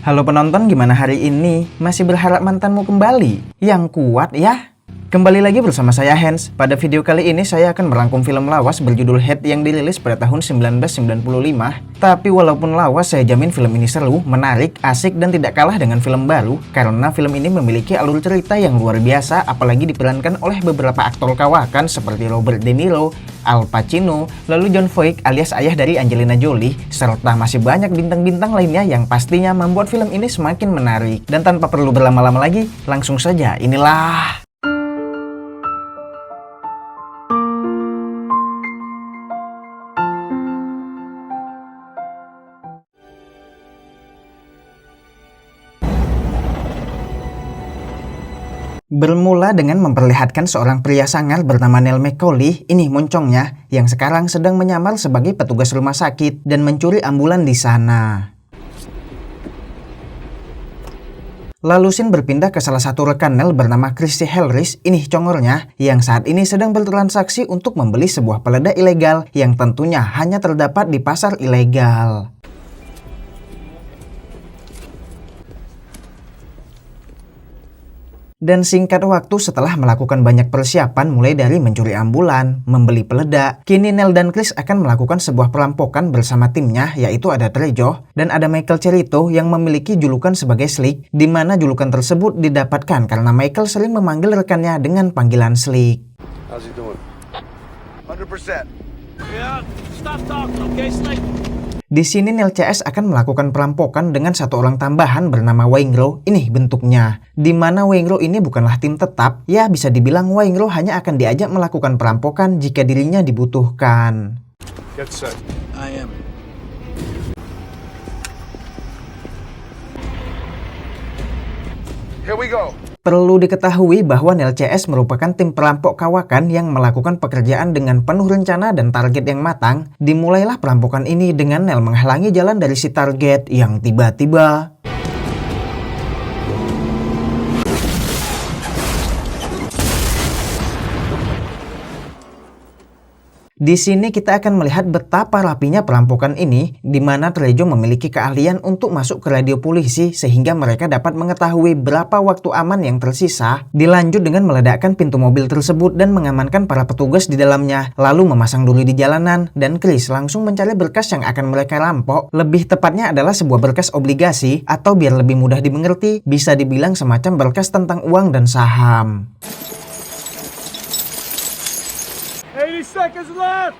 Halo penonton, gimana hari ini? Masih berharap mantanmu kembali? Yang kuat ya? Kembali lagi bersama saya Hans. Pada video kali ini saya akan merangkum film lawas berjudul Head yang dirilis pada tahun 1995. Tapi walaupun lawas, saya jamin film ini seru, menarik, asik, dan tidak kalah dengan film baru. Karena film ini memiliki alur cerita yang luar biasa, apalagi diperankan oleh beberapa aktor kawakan seperti Robert De Niro, Al Pacino, lalu Jon Voight alias ayah dari Angelina Jolie, serta masih banyak bintang-bintang lainnya yang pastinya membuat film ini semakin menarik. Dan tanpa perlu berlama-lama lagi, langsung saja inilah bermula dengan memperlihatkan seorang pria sangar bernama Neil McCauley, ini moncongnya, yang sekarang sedang menyamar sebagai petugas rumah sakit dan mencuri ambulan di sana. Lalu Sin berpindah ke salah satu rekan Neil bernama Christy Hellris, ini congornya, yang saat ini sedang bertransaksi untuk membeli sebuah peledak ilegal yang tentunya hanya terdapat di pasar ilegal. Dan singkat waktu setelah melakukan banyak persiapan mulai dari mencuri ambulan, membeli peledak, kini Neil dan Chris akan melakukan sebuah perampokan bersama timnya, yaitu ada Trejo dan ada Michael Cerrito yang memiliki julukan sebagai Slick, di mana julukan tersebut didapatkan karena Michael sering memanggil rekannya dengan panggilan Slick. How's he doing? 100%. Yeah, stop talking, okay, Slick? Di sini Neil CS akan melakukan perampokan dengan satu orang tambahan bernama Waingro. Ini bentuknya, di mana Waingro ini bukanlah tim tetap. Ya, bisa dibilang Waingro hanya akan diajak melakukan perampokan jika dirinya dibutuhkan. Get set. I am. Here we go. Perlu diketahui bahwa Neil CS merupakan tim perampok kawakan yang melakukan pekerjaan dengan penuh rencana dan target yang matang. Dimulailah perampokan ini dengan Neil menghalangi jalan dari si target yang tiba-tiba di sini kita akan melihat betapa rapinya perampokan ini, di mana Trejo memiliki keahlian untuk masuk ke radio polisi sehingga mereka dapat mengetahui berapa waktu aman yang tersisa. Dilanjut dengan meledakkan pintu mobil tersebut dan mengamankan para petugas di dalamnya, lalu memasang dulu di jalanan, dan Chris langsung mencari berkas yang akan mereka rampok. Lebih tepatnya adalah sebuah berkas obligasi, atau biar lebih mudah dimengerti, bisa dibilang semacam berkas tentang uang dan saham. 80 seconds left!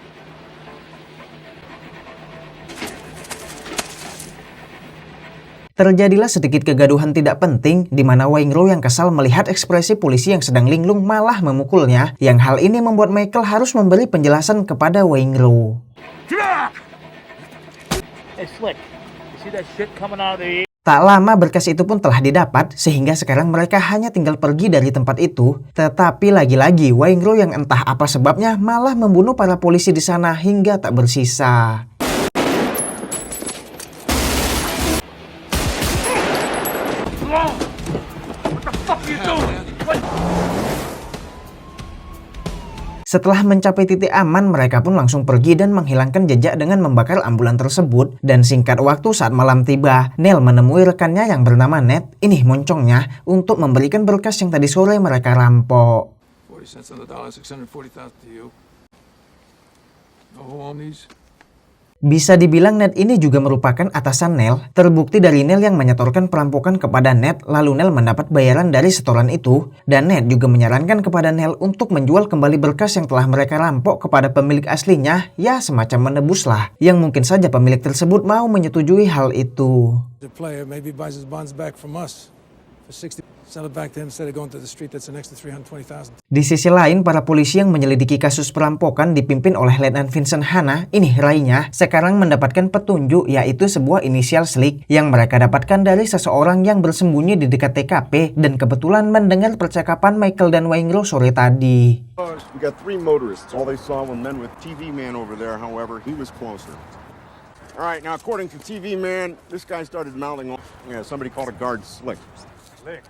Terjadilah sedikit kegaduhan tidak penting, di mana Waingro yang kesal melihat ekspresi polisi yang sedang linglung malah memukulnya, yang hal ini membuat Michael harus memberi penjelasan kepada Waingro. Hey, Slick, you see that shit coming out of the... Tak lama berkas itu pun telah didapat, sehingga sekarang mereka hanya tinggal pergi dari tempat itu. Tetapi lagi-lagi Waingro yang entah apa sebabnya malah membunuh para polisi di sana hingga tak bersisa. What the fuck are you doing? What? Setelah mencapai titik aman, mereka pun langsung pergi dan menghilangkan jejak dengan membakar ambulan tersebut. Dan singkat waktu saat malam tiba, Neil menemui rekannya yang bernama Ned, ini moncongnya, untuk memberikan berkas yang tadi sore mereka rampok. 40 cents on the dollar, 640,000 to you. No home these. Bisa dibilang Ned ini juga merupakan atasan Neil. Terbukti dari Neil yang menyetorkan perampokan kepada Ned, lalu Neil mendapat bayaran dari setoran itu. Dan Ned juga menyarankan kepada Neil untuk menjual kembali berkas yang telah mereka rampok kepada pemilik aslinya. Ya, semacam menebus lah. Yang mungkin saja pemilik tersebut mau menyetujui hal itu. The player maybe buys his bonds back from us for 60. Sell it back to him instead of going to the street. That's an extra 320,000. Di sisi lain, para polisi yang menyelidiki kasus perampokan dipimpin oleh Letnan Vincent Hanna, ini rainya, sekarang mendapatkan petunjuk, yaitu sebuah inisial Slick yang mereka dapatkan dari seseorang yang bersembunyi di dekat TKP dan kebetulan mendengar percakapan Michael dan Waingro sore tadi. We got 3 motorists. All they saw were men with TV Man over there. However, he was closer. All right, now according to TV Man, this guy started mouthing off. Yeah, somebody called a guard Slick. Slick.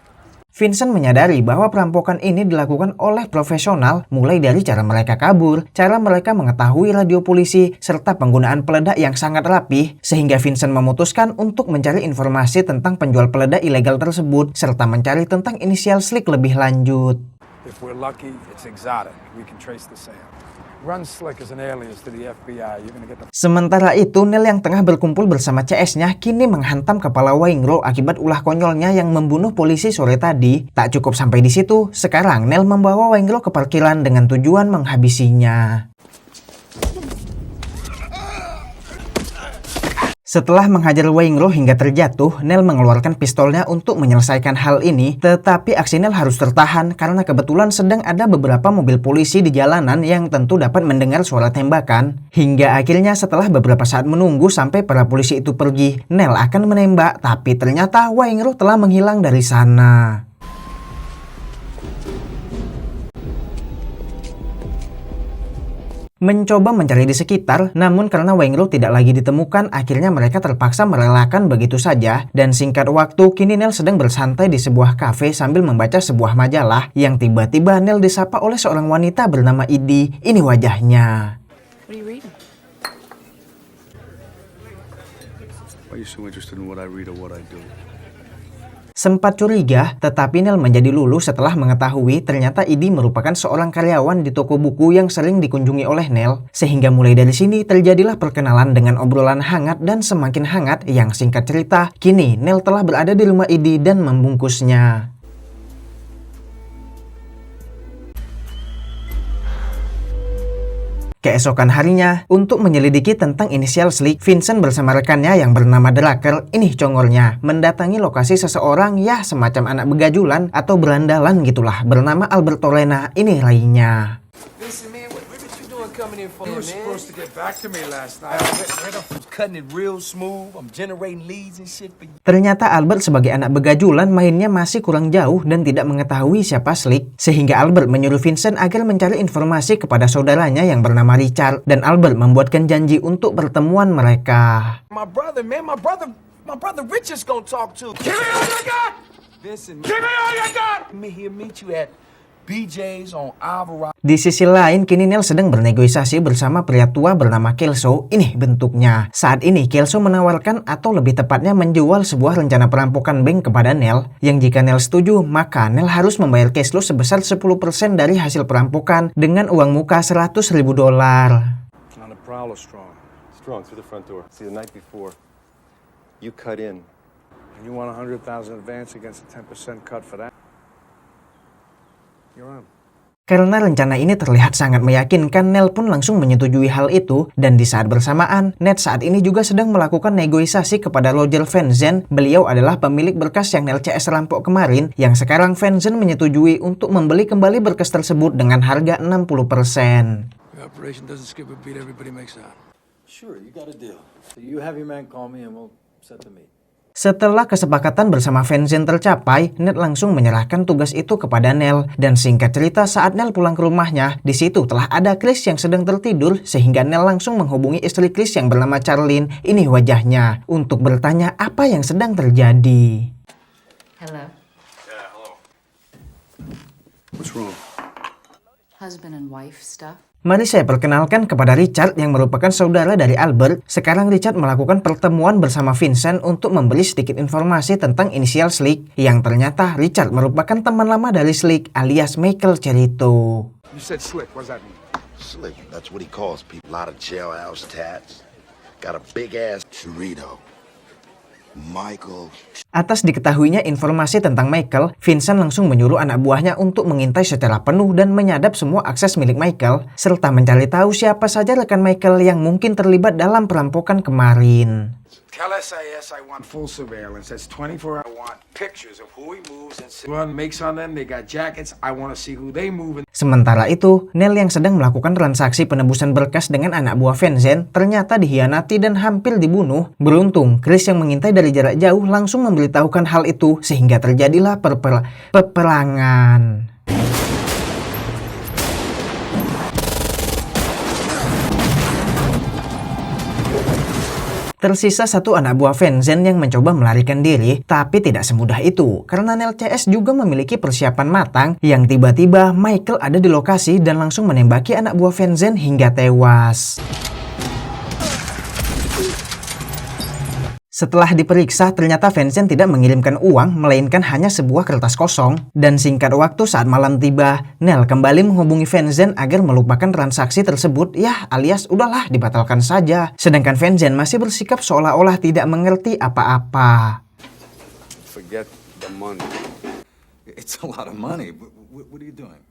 Vincent menyadari bahwa perampokan ini dilakukan oleh profesional, mulai dari cara mereka kabur, cara mereka mengetahui radio polisi, serta penggunaan peledak yang sangat rapih, sehingga Vincent memutuskan untuk mencari informasi tentang penjual peledak ilegal tersebut, serta mencari tentang inisial Slick lebih lanjut. If we're lucky, it's exotic. We can trace the sale. Run Slick as an alias to the FBI. You're gonna get the... Sementara itu, Neil yang tengah berkumpul bersama CS-nya kini menghantam kepala Waingro akibat ulah konyolnya yang membunuh polisi sore tadi. Tak cukup sampai di situ, sekarang Neil membawa Waingro ke parkiran dengan tujuan menghabisinya. Setelah menghajar Waingro hingga terjatuh, Neil mengeluarkan pistolnya untuk menyelesaikan hal ini, tetapi aksi Neil harus tertahan karena kebetulan sedang ada beberapa mobil polisi di jalanan yang tentu dapat mendengar suara tembakan. Hingga akhirnya setelah beberapa saat menunggu sampai para polisi itu pergi, Neil akan menembak, tapi ternyata Waingro telah menghilang dari sana. Mencoba mencari di sekitar, namun karena Waingro tidak lagi ditemukan, akhirnya mereka terpaksa merelakan begitu saja. Dan singkat waktu, kini Neil sedang bersantai di sebuah kafe sambil membaca sebuah majalah, yang tiba-tiba Neil disapa oleh seorang wanita bernama Edie. Ini wajahnya. What are you reading? Why are you so interested in what I read or what I do? Sempat curiga, tetapi Neil menjadi luluh setelah mengetahui ternyata Edie merupakan seorang karyawan di toko buku yang sering dikunjungi oleh Neil. Sehingga mulai dari sini terjadilah perkenalan dengan obrolan hangat dan semakin hangat yang singkat cerita, kini Neil telah berada di rumah Edie dan membungkusnya. Keesokan harinya, untuk menyelidiki tentang inisial Slick, Vincent bersama rekannya yang bernama Draker, ini congornya, mendatangi lokasi seseorang ya semacam anak begajulan atau berandalan gitulah, bernama Albert Torrena, ini lainnya. Listen, man, what you doing coming in for, You were man? supposed to get back to me last night. Cutting it real smooth. I'm generating leads and shit for you. Ternyata Albert sebagai anak begajulan mainnya masih kurang jauh dan tidak mengetahui siapa Slick. Sehingga Albert menyuruh Vincent agar mencari informasi kepada saudaranya yang bernama Richard. Dan Albert membuatkan janji untuk pertemuan mereka. My brother, man, my brother Richard's gonna talk to. Give me all you got! Listen, Give me all you got! he'll meet you at BJ's on Alvarado. Di sisi lain, kini Neil sedang bernegosiasi bersama pria tua bernama Kelso. Ini bentuknya. Saat ini, Kelso menawarkan atau lebih tepatnya menjual sebuah rencana perampokan bank kepada Neil. Yang jika Neil setuju, maka Neil harus membayar Kelso sebesar 10% dari hasil perampokan dengan uang muka $100.000. On the prowl or strong? Strong, through the front door. See, the night before, you cut in. And you want 100,000 advance against a 10% cut for that? You're on. Karena rencana ini terlihat sangat meyakinkan, Neil pun langsung menyetujui hal itu. Dan di saat bersamaan, Ned saat ini juga sedang melakukan negosiasi kepada Roger Van Zandt. Beliau adalah pemilik berkas yang Neil CS rampok kemarin, yang sekarang Van Zandt menyetujui untuk membeli kembali berkas tersebut dengan harga 60%. The operation doesn't skip a beat, everybody makes out. Sure, you got a deal. So you have your man call me and we'll set the meet. Setelah kesepakatan bersama Van Zandt tercapai, Ned langsung menyerahkan tugas itu kepada Neil. Dan singkat cerita, saat Neil pulang ke rumahnya, di situ telah ada Chris yang sedang tertidur, sehingga Neil langsung menghubungi istri Chris yang bernama Charlene, ini wajahnya, untuk bertanya apa yang sedang terjadi. Hello. Yeah, hello. What's wrong? Husband and wife stuff. Mari saya perkenalkan kepada Richard yang merupakan saudara dari Albert. Sekarang Richard melakukan pertemuan bersama Vincent untuk memberi sedikit informasi tentang inisial Slick. Yang ternyata Richard merupakan teman lama dari Slick alias Michael Cerrito. You said Slick, what does that mean? Slick, that's what he calls people. A lot of jailhouse tats. Got a big ass Cerrito. Michael. Atas diketahuinya informasi tentang Michael, Vincent langsung menyuruh anak buahnya untuk mengintai secara penuh dan menyadap semua akses milik Michael, serta mencari tahu siapa saja rekan Michael yang mungkin terlibat dalam perampokan kemarin. Tell SAS I want full surveillance. That's 24 hours. I want pictures of who he moves and run makes on them. They got jackets. I want to see who they move. Sementara itu, Neil yang sedang melakukan transaksi penebusan berkas dengan anak buah Van Zandt ternyata dikhianati dan hampir dibunuh. Beruntung, Chris yang mengintai dari jarak jauh langsung memberitahukan hal itu sehingga terjadilah peperangan. Tersisa satu anak buah Vincent yang mencoba melarikan diri, tapi tidak semudah itu karena Neil CS juga memiliki persiapan matang yang tiba-tiba Michael ada di lokasi dan langsung menembaki anak buah Vincent hingga tewas. Setelah diperiksa, ternyata Vincent tidak mengirimkan uang, melainkan hanya sebuah kertas kosong. Dan singkat waktu saat malam tiba, Neil kembali menghubungi Vincent agar melupakan transaksi tersebut, alias udahlah dibatalkan saja. Sedangkan Vincent masih bersikap seolah-olah tidak mengerti apa-apa. Forget the money. It's a lot of money. What are you doing?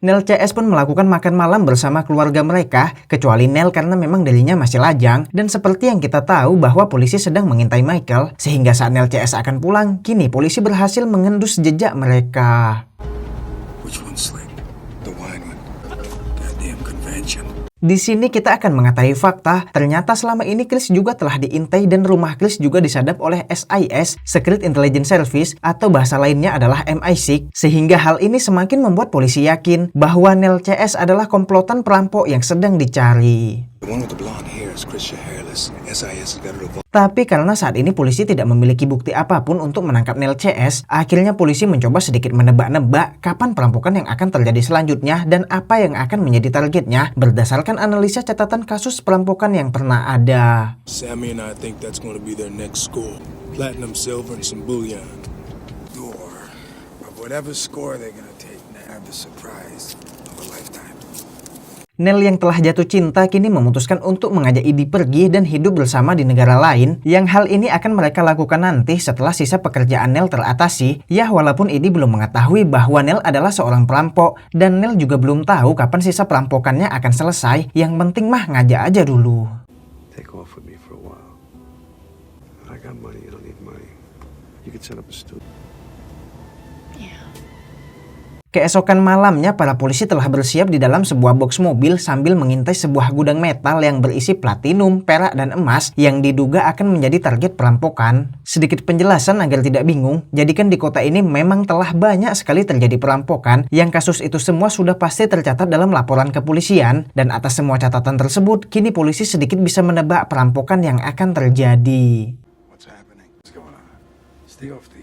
Neil CS pun melakukan makan malam bersama keluarga mereka, kecuali Neil karena memang dirinya masih lajang. Dan seperti yang kita tahu bahwa polisi sedang mengintai Michael, sehingga saat Neil CS akan pulang, kini polisi berhasil mengendus jejak mereka. Which one's slick? The wine one. Goddamn convention. Di sini kita akan mengetahui fakta, ternyata selama ini Chris juga telah diintai dan rumah Chris juga disadap oleh SIS, Secret Intelligence Service, atau bahasa lainnya adalah MI6, sehingga hal ini semakin membuat polisi yakin bahwa Neil CS adalah komplotan perampok yang sedang dicari. The one with the blonde hair is Christian Hairless. SIS has got it. Tapi karena saat ini polisi tidak memiliki bukti apapun untuk menangkap Neil CS, akhirnya polisi mencoba sedikit menebak-nebak kapan perampokan yang akan terjadi selanjutnya dan apa yang akan menjadi targetnya berdasarkan analisa catatan kasus perampokan yang pernah ada. Sammy and I think that's going to be their next score. Platinum, silver, and some bullion. Or whatever score they're going to take, they have the surprise of a lifetime. Neil yang telah jatuh cinta kini memutuskan untuk mengajak Edie pergi dan hidup bersama di negara lain, yang hal ini akan mereka lakukan nanti setelah sisa pekerjaan Neil teratasi. Walaupun Edie belum mengetahui bahwa Neil adalah seorang perampok, dan Neil juga belum tahu kapan sisa perampokannya akan selesai, yang penting mah ngajak aja dulu. Take off with me for a while. I got money, you don't need money. You can set up a studio. Keesokan malamnya, para polisi telah bersiap di dalam sebuah box mobil sambil mengintai sebuah gudang metal yang berisi platinum, perak, dan emas yang diduga akan menjadi target perampokan. Sedikit penjelasan agar tidak bingung, jadikan di kota ini memang telah banyak sekali terjadi perampokan yang kasus itu semua sudah pasti tercatat dalam laporan kepolisian, dan atas semua catatan tersebut, kini polisi sedikit bisa menebak perampokan yang akan terjadi. What's happening? What's going on? Stay off the air.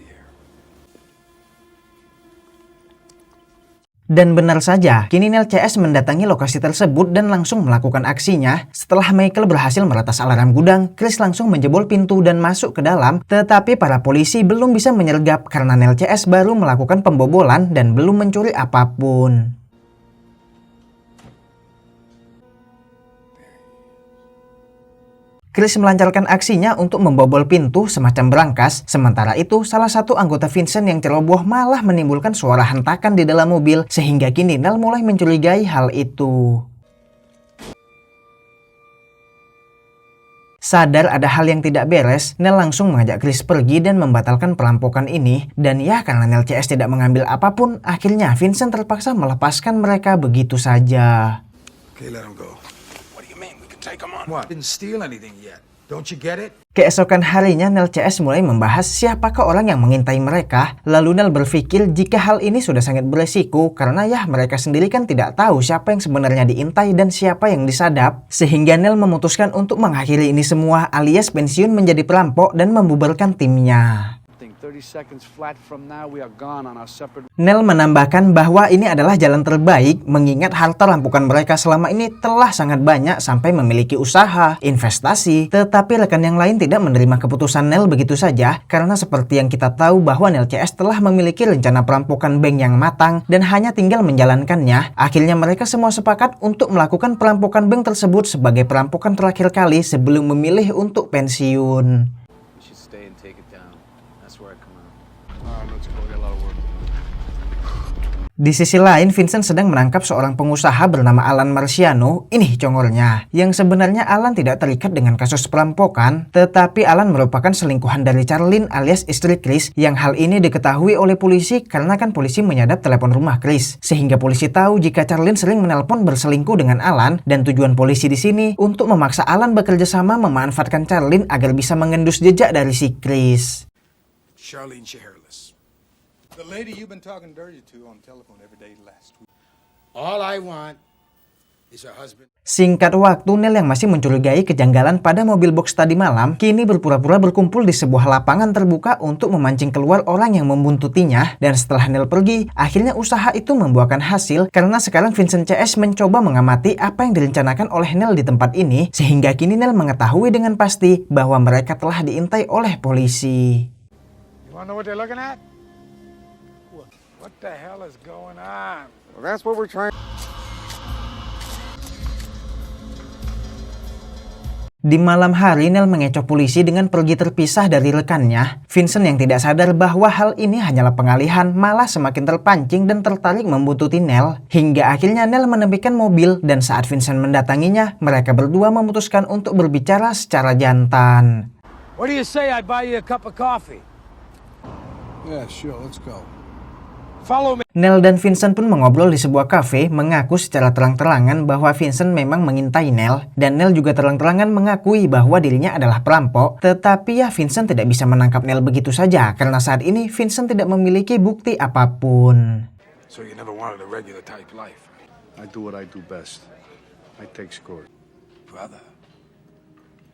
Dan benar saja, kini Neil CS mendatangi lokasi tersebut dan langsung melakukan aksinya. Setelah Michael berhasil meretas alarm gudang, Chris langsung menjebol pintu dan masuk ke dalam. Tetapi para polisi belum bisa menyergap karena Neil CS baru melakukan pembobolan dan belum mencuri apapun. Chris melancarkan aksinya untuk membobol pintu semacam berangkas. Sementara itu, salah satu anggota Vincent yang ceroboh malah menimbulkan suara hentakan di dalam mobil, sehingga kini Neil mulai mencurigai hal itu. Sadar ada hal yang tidak beres, Neil langsung mengajak Chris pergi dan membatalkan perampokan ini. Dan karena Neil CS tidak mengambil apapun, akhirnya Vincent terpaksa melepaskan mereka begitu saja. Okay, let him go. Take him on. What? Didn't steal anything yet. Don't you get it? Keesokan harinya, Neil CS mulai membahas siapakah orang yang mengintai mereka. Lalu Neil berpikir jika hal ini sudah sangat beresiko karena mereka sendiri kan tidak tahu siapa yang sebenarnya diintai dan siapa yang disadap. Sehingga Neil memutuskan untuk mengakhiri ini semua alias pensiun menjadi perampok dan membubarkan timnya. 30 seconds flat from now we are gone on our separate. Neil menambahkan bahwa ini adalah jalan terbaik mengingat harta rampukan mereka selama ini telah sangat banyak sampai memiliki usaha, investasi. Tetapi rekan yang lain tidak menerima keputusan Neil begitu saja karena seperti yang kita tahu bahwa Neil CS telah memiliki rencana perampokan bank yang matang dan hanya tinggal menjalankannya. Akhirnya mereka semua sepakat untuk melakukan perampokan bank tersebut sebagai perampokan terakhir kali sebelum memilih untuk pensiun. Di sisi lain, Vincent sedang menangkap seorang pengusaha bernama Alan Marciano. Ini congolnya. Yang sebenarnya Alan tidak terikat dengan kasus perampokan, tetapi Alan merupakan selingkuhan dari Charlene alias istri Chris, yang hal ini diketahui oleh polisi karena kan polisi menyadap telepon rumah Chris. Sehingga polisi tahu jika Charlene sering menelpon berselingkuh dengan Alan, dan tujuan polisi di sini untuk memaksa Alan bekerja sama memanfaatkan Charlene agar bisa mengendus jejak dari si Chris. Charlene Hairless. The lady you've been talking dirty to on telephone every day last week. All I want Is her husband? Singkat waktu, Nel yang masih mencurigai kejanggalan pada mobil box tadi malam, kini berpura-pura berkumpul di sebuah lapangan terbuka untuk memancing keluar orang yang membuntutinya. Dan setelah Nel pergi, akhirnya usaha itu membuahkan hasil karena sekarang Vincent CS mencoba mengamati apa yang direncanakan oleh Nel di tempat ini, sehingga kini Nel mengetahui dengan pasti bahwa mereka telah diintai oleh polisi. You wanna know what they're looking at? What the hell is going on? Well, that's what we're trying. Di malam hari, Nel mengecoh polisi dengan pergi terpisah dari rekannya. Vincent yang tidak sadar bahwa hal ini hanyalah pengalihan, malah semakin terpancing dan tertarik membuntuti Nel. Hingga akhirnya Nel menepikan mobil, dan saat Vincent mendatanginya, mereka berdua memutuskan untuk berbicara secara jantan. What do you say I buy you a cup of coffee? Yeah, sure, let's go. Follow me. Nel dan Vincent pun mengobrol di sebuah kafe, mengaku secara terang-terangan bahwa Vincent memang mengintai Nel, dan Nel juga terang-terangan mengakui bahwa dirinya adalah perampok. Tetapi ya Vincent tidak bisa menangkap Nel begitu saja, karena saat ini Vincent tidak memiliki bukti apapun. So you never wanted a regular type life? I do what I do best. I take scores. Brother,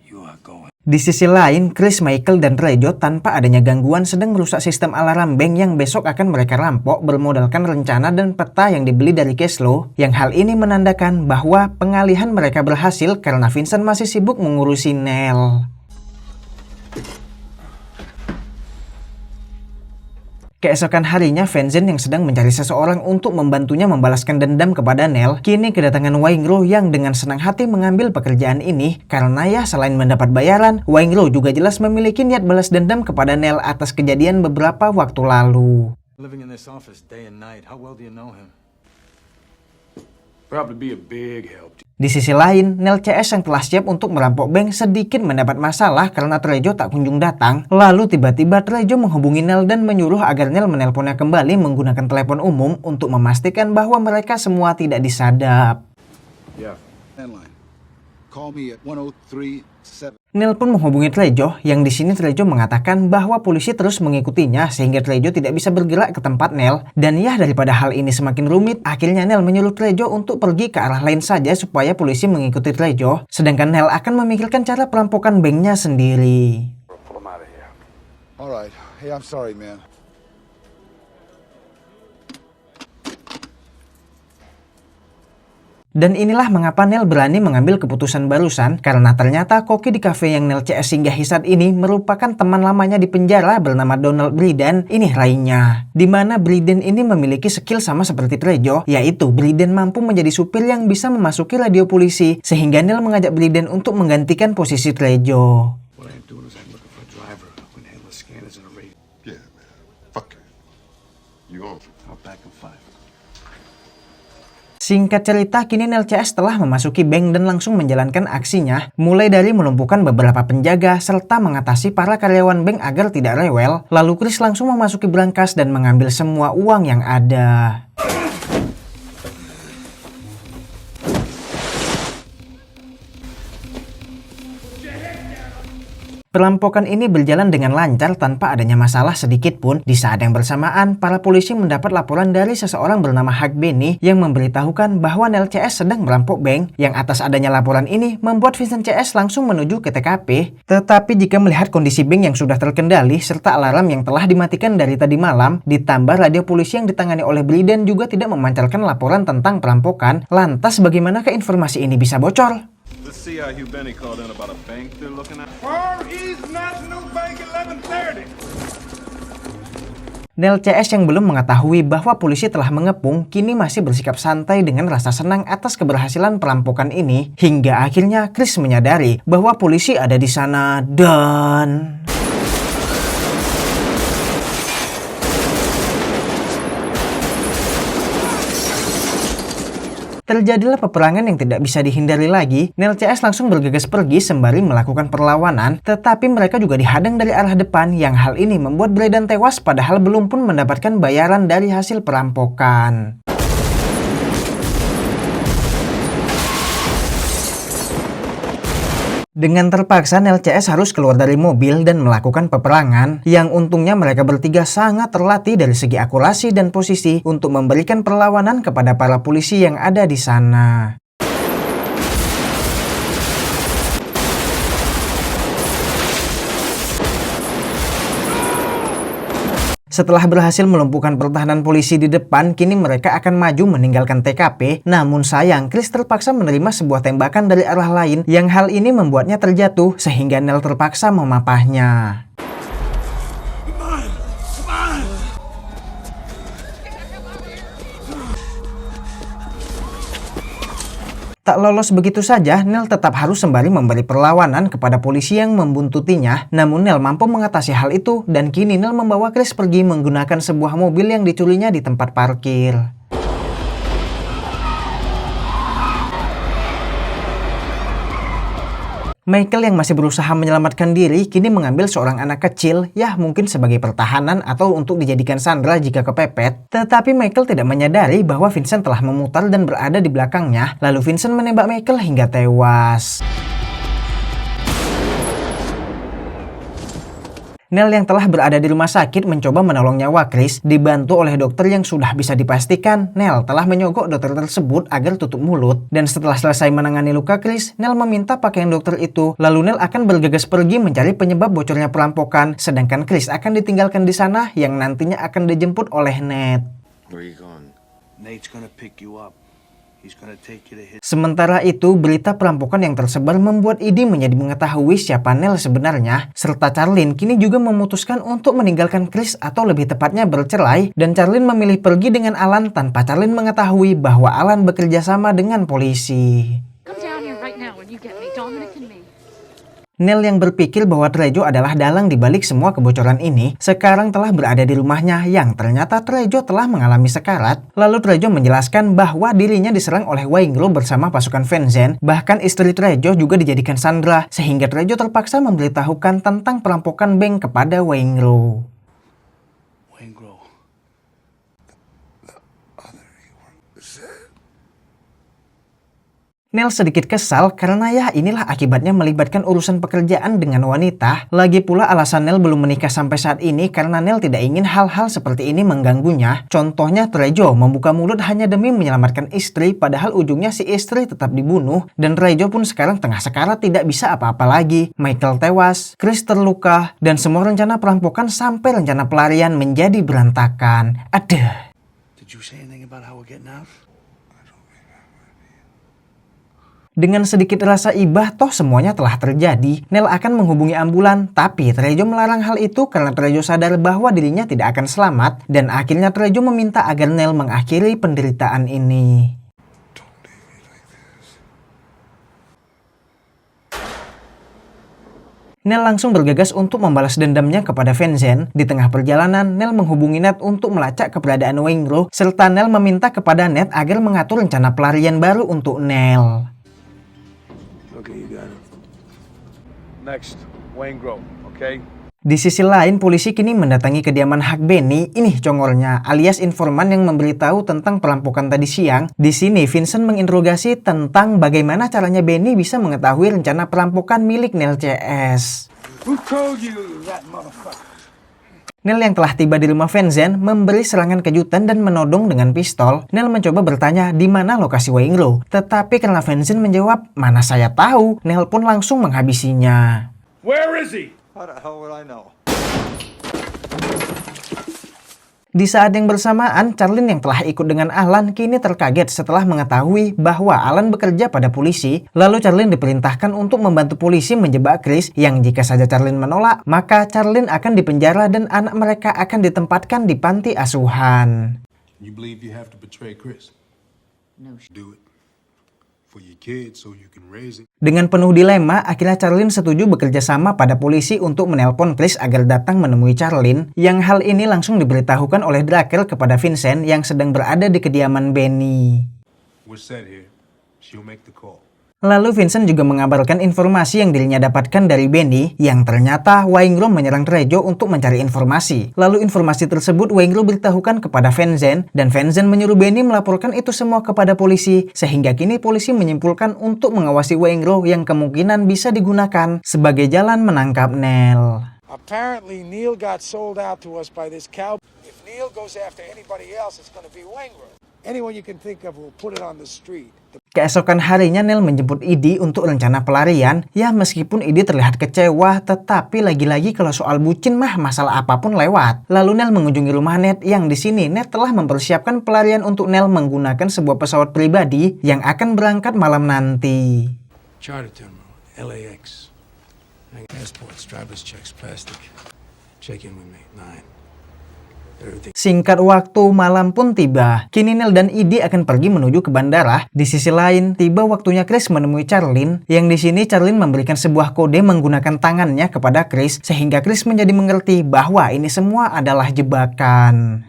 you are going. Di sisi lain, Chris, Michael, dan Rejo tanpa adanya gangguan sedang merusak sistem alarm bank yang besok akan mereka rampok bermodalkan rencana dan peta yang dibeli dari Keslo. Yang hal ini menandakan bahwa pengalihan mereka berhasil karena Vincent masih sibuk mengurusi Nel. Keesokan harinya, Vincent yang sedang mencari seseorang untuk membantunya membalaskan dendam kepada Nel, kini kedatangan Waingro yang dengan senang hati mengambil pekerjaan ini. Karena ya selain mendapat bayaran, Waingro juga jelas memiliki niat balas dendam kepada Nel atas kejadian beberapa waktu lalu. Living in this office day and night, how well do you know him? Probably be a big help. Di sisi lain, Nel CS yang telah siap untuk merampok bank sedikit mendapat masalah karena Trejo tak kunjung datang. Lalu tiba-tiba Trejo menghubungi Nel dan menyuruh agar Nel menelponnya kembali menggunakan telepon umum untuk memastikan bahwa mereka semua tidak disadap. Yeah. Landline. Call me at 1037. Nel pun menghubungi Trejo, yang di sini Trejo mengatakan bahwa polisi terus mengikutinya sehingga Trejo tidak bisa bergerak ke tempat Nel. Dan ya daripada hal ini semakin rumit, akhirnya Nel menyuruh Trejo untuk pergi ke arah lain saja supaya polisi mengikuti Trejo. Sedangkan Nel akan memikirkan cara perampokan banknya sendiri. Alright. Hey, I'm sorry, man. Dan inilah mengapa Nel berani mengambil keputusan barusan, karena ternyata koki di kafe yang Nel CS singgahi saat ini merupakan teman lamanya di penjara bernama Donald Briden. Ini lainnya, dimana Briden ini memiliki skill sama seperti Trejo, yaitu Briden mampu menjadi supir yang bisa memasuki radio polisi, sehingga Nel mengajak Briden untuk menggantikan posisi Trejo. What I'm doing is I'm looking for a driver who can handle scanners and a radio. Yeah, man. Fuck it. You on? I'll back in 5. Singkat cerita, kini Nel CS telah memasuki bank dan langsung menjalankan aksinya, mulai dari melumpuhkan beberapa penjaga serta mengatasi para karyawan bank agar tidak rewel. Lalu Chris langsung memasuki brankas dan mengambil semua uang yang ada. Perampokan ini berjalan dengan lancar tanpa adanya masalah sedikit pun. Di saat yang bersamaan, para polisi mendapat laporan dari seseorang bernama Huck Benny yang memberitahukan bahwa Nel CS sedang merampok bank. Yang atas adanya laporan ini membuat Vincent CS langsung menuju ke TKP. Tetapi jika melihat kondisi bank yang sudah terkendali serta alarm yang telah dimatikan dari tadi malam, ditambah radio polisi yang ditangani oleh Briden juga tidak memancarkan laporan tentang perampokan, lantas bagaimanakah informasi ini bisa bocor? Let's see how Hugh Benny called in about a bank they're looking at. Far East National Bank 1130. Nel CS yang belum mengetahui bahwa polisi telah mengepung, kini masih bersikap santai dengan rasa senang atas keberhasilan perampokan ini. Hingga akhirnya Chris menyadari bahwa polisi ada di sana dan... Terjadilah peperangan yang tidak bisa dihindari lagi. Nel CS langsung bergegas pergi sembari melakukan perlawanan, tetapi mereka juga dihadang dari arah depan, yang hal ini membuat Briden tewas padahal belum pun mendapatkan bayaran dari hasil perampokan. Dengan terpaksa, Nel CS harus keluar dari mobil dan melakukan peperangan, yang untungnya mereka bertiga sangat terlatih dari segi akurasi dan posisi untuk memberikan perlawanan kepada para polisi yang ada di sana. Setelah berhasil melumpuhkan pertahanan polisi di depan, kini mereka akan maju meninggalkan TKP. Namun sayang, Chris terpaksa menerima sebuah tembakan dari arah lain yang hal ini membuatnya terjatuh sehingga Nell terpaksa memapahnya. Tak lolos begitu saja, Nell tetap harus sembari memberi perlawanan kepada polisi yang membuntutinya. Namun Nell mampu mengatasi hal itu dan kini Nell membawa Chris pergi menggunakan sebuah mobil yang dicurinya di tempat parkir. Michael yang masih berusaha menyelamatkan diri kini mengambil seorang anak kecil, ya mungkin sebagai pertahanan atau untuk dijadikan sandera jika kepepet. Tetapi Michael tidak menyadari bahwa Vincent telah memutar dan berada di belakangnya, lalu Vincent menembak Michael hingga tewas. Nell yang telah berada di rumah sakit mencoba menolong nyawa Chris, dibantu oleh dokter yang sudah bisa dipastikan Nell telah menyogok dokter tersebut agar tutup mulut. Dan setelah selesai menangani luka Chris, Nell meminta pakaian dokter itu, lalu Nell akan bergegas pergi mencari penyebab bocornya perampokan, sedangkan Chris akan ditinggalkan di sana yang nantinya akan dijemput oleh Nate. Where you going? Nate's gonna pick you up. He's gonna take you to his... Sementara itu, berita perampokan yang tersebar membuat Edie menjadi mengetahui siapa Nell sebenarnya, serta Charlene kini juga memutuskan untuk meninggalkan Chris atau lebih tepatnya bercerai, dan Charlene memilih pergi dengan Alan tanpa Charlene mengetahui bahwa Alan bekerja sama dengan polisi. Nell yang berpikir bahwa Trejo adalah dalang dibalik semua kebocoran ini, sekarang telah berada di rumahnya yang ternyata Trejo telah mengalami sekarat. Lalu Trejo menjelaskan bahwa dirinya diserang oleh Waingro bersama pasukan Vincent, bahkan istri Trejo juga dijadikan sandera, sehingga Trejo terpaksa memberitahukan tentang perampokan bank kepada Waingro. Nell sedikit kesal karena ya inilah akibatnya melibatkan urusan pekerjaan dengan wanita. Lagi pula alasan Nell belum menikah sampai saat ini karena Nell tidak ingin hal-hal seperti ini mengganggunya. Contohnya Trejo membuka mulut hanya demi menyelamatkan istri, padahal ujungnya si istri tetap dibunuh. Dan Trejo pun sekarang tengah sekarat tidak bisa apa-apa lagi. Michael tewas, Chris terluka, dan semua rencana perampokan sampai rencana pelarian menjadi berantakan. Aduh. Did you say anything about how we're getting out? Dengan sedikit rasa ibah, toh semuanya telah terjadi. Nell akan menghubungi ambulan, tapi Trejo melarang hal itu karena Trejo sadar bahwa dirinya tidak akan selamat, dan akhirnya Trejo meminta agar Nell mengakhiri penderitaan ini. Nell langsung bergegas untuk membalas dendamnya kepada Vincent. Di tengah perjalanan, Nell menghubungi Nate untuk melacak keberadaan Waingro, serta Nell meminta kepada Nate agar mengatur rencana pelarian baru untuk Nell. Okay, you got it. Next, Waingro, okay? Di sisi lain, polisi kini mendatangi kediaman Huck Benny, ini congornya, alias informan yang memberitahu tentang perampokan tadi siang. Di sini, Vincent menginterogasi tentang bagaimana caranya Benny bisa mengetahui rencana perampokan milik Nell CS. Who told you that motherfucker? Nell yang telah tiba di rumah Vincent memberi serangan kejutan dan menodong dengan pistol. Nell mencoba bertanya di mana lokasi Waingro, tetapi karena Vincent menjawab, "Mana saya tahu," Nell pun langsung menghabisinya. Where is he? How the hell would I know? Di saat yang bersamaan, Charlene yang telah ikut dengan Alan kini terkaget setelah mengetahui bahwa Alan bekerja pada polisi. Lalu Charlene diperintahkan untuk membantu polisi menjebak Chris, yang jika saja Charlene menolak, maka Charlene akan dipenjara dan anak mereka akan ditempatkan di panti asuhan. You believe you have to betray Chris? No. Do it. For your kids so you can raise it. Dengan penuh dilema, akhirnya Charlene setuju bekerja sama pada polisi untuk menelpon Chris agar datang menemui Charlene, yang hal ini langsung diberitahukan oleh Drakel kepada Vincent yang sedang berada di kediaman Benny. We're set here. She'll make the call. Lalu Vincent juga mengabarkan informasi yang dirinya dapatkan dari Benny, yang ternyata Waingro menyerang Trejo untuk mencari informasi. Lalu informasi tersebut Waingro beritahukan kepada Vincent, dan Vincent menyuruh Benny melaporkan itu semua kepada polisi, sehingga kini polisi menyimpulkan untuk mengawasi Waingro yang kemungkinan bisa digunakan sebagai jalan menangkap Nell. Apparently Neil got sold out to us by this cow. If Neil goes after anybody else, it's going to be Waingro. Anyone you can think of will put it on the street. Keesokan harinya Neil menjemput Edie untuk rencana pelarian. Ya meskipun Edie terlihat kecewa, tetapi lagi-lagi kalau soal bucin mah masalah apapun lewat. Lalu Neil mengunjungi rumah Ned yang di sini Ned telah mempersiapkan pelarian untuk Neil menggunakan sebuah pesawat pribadi yang akan berangkat malam nanti. Charter terminal, LAX. Passports, driver's checks, plastic. Check in with me, 9. Singkat waktu, malam pun tiba. Kini Neil dan Edie akan pergi menuju ke bandara. Di sisi lain, tiba waktunya Chris menemui Charlene. Yang di sini Charlene memberikan sebuah kode menggunakan tangannya kepada Chris, sehingga Chris menjadi mengerti bahwa ini semua adalah jebakan.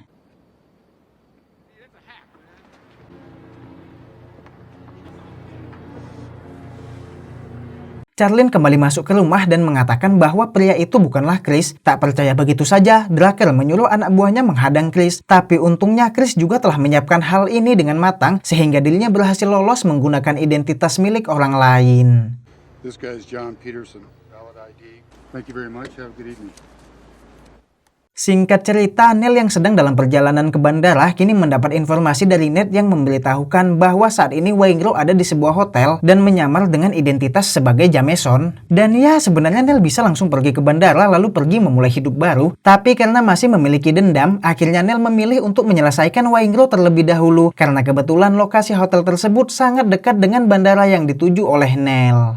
Charlene kembali masuk ke rumah dan mengatakan bahwa pria itu bukanlah Chris. Tak percaya begitu saja, Drakel menyuruh anak buahnya menghadang Chris. Tapi untungnya Chris juga telah menyiapkan hal ini dengan matang sehingga dirinya berhasil lolos menggunakan identitas milik orang lain. This guy is John Peterson. Valid ID. Thank you very much. Have a good evening. Singkat cerita, Neil yang sedang dalam perjalanan ke bandara kini mendapat informasi dari Ned yang memberitahukan bahwa saat ini Waingro ada di sebuah hotel dan menyamar dengan identitas sebagai Jameson. Dan ya sebenarnya Neil bisa langsung pergi ke bandara lalu pergi memulai hidup baru. Tapi karena masih memiliki dendam, akhirnya Neil memilih untuk menyelesaikan Waingro terlebih dahulu. Karena kebetulan lokasi hotel tersebut sangat dekat dengan bandara yang dituju oleh Neil.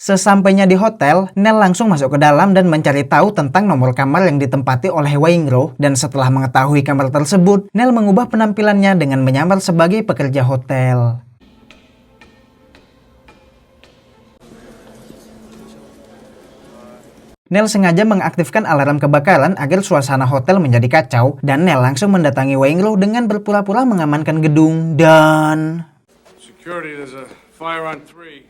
Sesampainya di hotel, Neil langsung masuk ke dalam dan mencari tahu tentang nomor kamar yang ditempati oleh Waingro. Dan setelah mengetahui kamar tersebut, Neil mengubah penampilannya dengan menyamar sebagai pekerja hotel. Neil sengaja mengaktifkan alarm kebakaran agar suasana hotel menjadi kacau. Dan Neil langsung mendatangi Waingro dengan berpura-pura mengamankan gedung dan... Security, there's a fire on 3.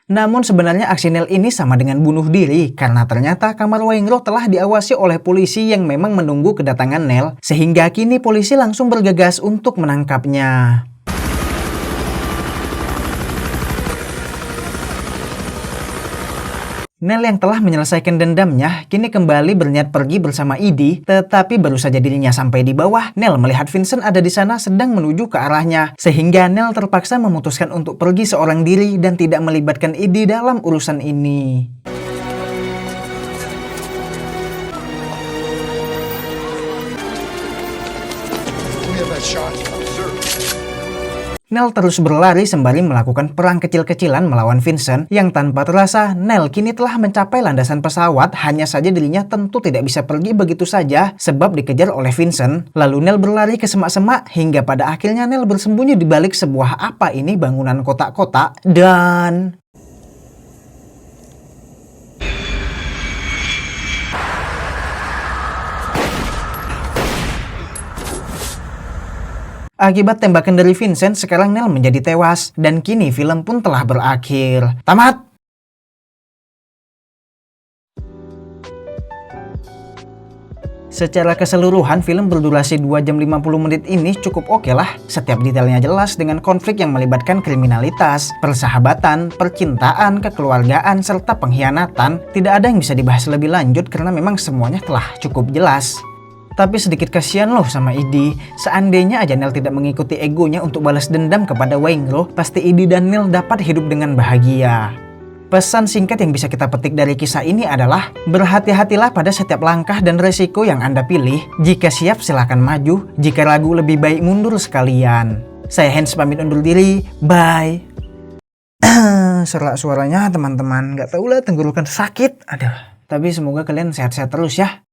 Namun sebenarnya aksi Neil ini sama dengan bunuh diri karena ternyata kamar Waingro telah diawasi oleh polisi yang memang menunggu kedatangan Neil, sehingga kini polisi langsung bergegas untuk menangkapnya. Neil yang telah menyelesaikan dendamnya kini kembali berniat pergi bersama Edie, tetapi baru saja dirinya sampai di bawah, Neil melihat Vincent ada di sana sedang menuju ke arahnya, sehingga Neil terpaksa memutuskan untuk pergi seorang diri dan tidak melibatkan Edie dalam urusan ini. Neil terus berlari sembari melakukan perang kecil-kecilan melawan Vincent yang tanpa terasa Neil kini telah mencapai landasan pesawat, hanya saja dirinya tentu tidak bisa pergi begitu saja sebab dikejar oleh Vincent. Lalu Neil berlari ke semak-semak hingga pada akhirnya Neil bersembunyi di balik sebuah apa ini bangunan kotak-kotak dan... Akibat tembakan dari Vincent, sekarang Neil menjadi tewas. Dan kini film pun telah berakhir. Tamat! Secara keseluruhan, film berdurasi 2 jam 50 menit ini cukup oke lah. Setiap detailnya jelas dengan konflik yang melibatkan kriminalitas, persahabatan, percintaan, kekeluargaan, serta pengkhianatan. Tidak ada yang bisa dibahas lebih lanjut karena memang semuanya telah cukup jelas. Tapi sedikit kasihan loh sama Edie. Seandainya aja Neil tidak mengikuti egonya untuk balas dendam kepada Waingro, pasti Edie dan Neil dapat hidup dengan bahagia. Pesan singkat yang bisa kita petik dari kisah ini adalah berhati-hatilah pada setiap langkah dan resiko yang Anda pilih. Jika siap silakan maju, jika ragu lebih baik mundur sekalian. Saya Hans pamit undur diri, bye. Serak suaranya teman-teman, gak tahu lah tenggorokan sakit. Aduh, tapi semoga kalian sehat-sehat terus ya.